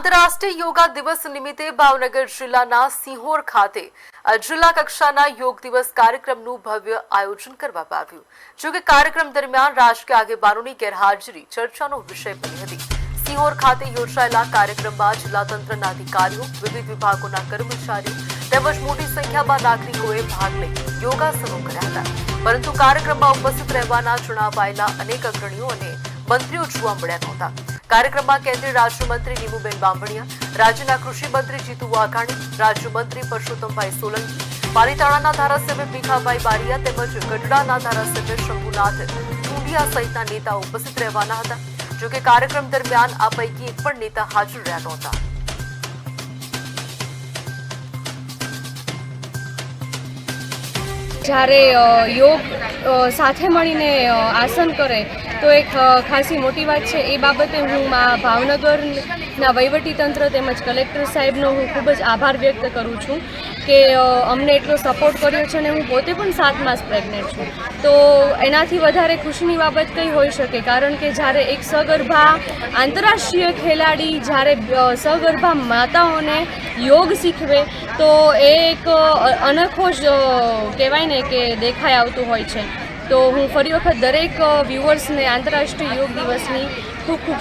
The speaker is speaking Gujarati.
આંતરરાષ્ટ્રીય યોગા દિવસ નિમિત્તે ભાવનગર જિલ્લાના સિહોર ખાતે જિલ્લા કક્ષાના યોગ દિવસ કાર્યક્રમનું ભવ્ય આયોજન કરવામાં આવ્યું. જો કે કાર્યક્રમ દરમિયાન રાજકીય આગેવાનોની ગેરહાજરી ચર્ચાનો વિષય બની હતી. સિહોર ખાતે યોજાયેલા કાર્યક્રમમાં જિલ્લા તંત્રના અધિકારીઓ, વિવિધ વિભાગોના કર્મચારીઓ તેમજ મોટી સંખ્યામાં નાગરિકોએ ભાગ લઈ યોગાસનો કર્યા હતા. પરંતુ કાર્યક્રમમાં ઉપસ્થિત રહેવાના જણાવાયેલા અનેક અગ્રણીઓ અને મંત્રીઓ જોવા મળ્યા નહોતા. કાર્યક્રમમાં કેન્દ્રીય રાજ્યમંત્રી નીમુબેન બાંભણિયા, રાજ્યના કૃષિ મંત્રી જીતુ વાઘાણી, રાજ્યમંત્રી પરસોત્તમભાઈ સોલંકી, પાલીતાણાના ધારાસભ્ય ભીખાભાઈ બારિયા તેમજ ગઢડાના ધારાસભ્ય શંભુનાથ ટુંડિયા સહિતના નેતાઓ ઉપસ્થિત રહેવાના હતા. જોકે કાર્યક્રમ દરમિયાન આ પૈકી એક પણ નેતા હાજર રહ્યા નહોતા. જ્યારે યોગ સાથે મળીને આસન કરે તો એક ખાસી મોટી વાત છે. એ બાબતે હું ભાવનગરના વહીવટીતંત્ર તેમજ કલેક્ટર સાહેબનો હું ખૂબ જ આભાર વ્યક્ત કરું છું કે અમને એટલો સપોર્ટ કર્યો છે. અને હું પોતે પણ 7 માસ પ્રેગ્નેન્ટ છું, તો એનાથી વધારે ખુશીની બાબત કઈ હોઈ શકે. કારણ કે જ્યારે એક સગર્ભા આંતરરાષ્ટ્રીય ખેલાડી જ્યારે સગર્ભા માતાઓને યોગ શીખવે તો એ એક અનોખો જ કહેવાય ને કે દેખાઈ આવતું હોય છે. તો હું ફરી વખત દરેક વ્યુઅર્સને આંતરરાષ્ટ્રીય યોગ દિવસની ખૂબ ખૂબ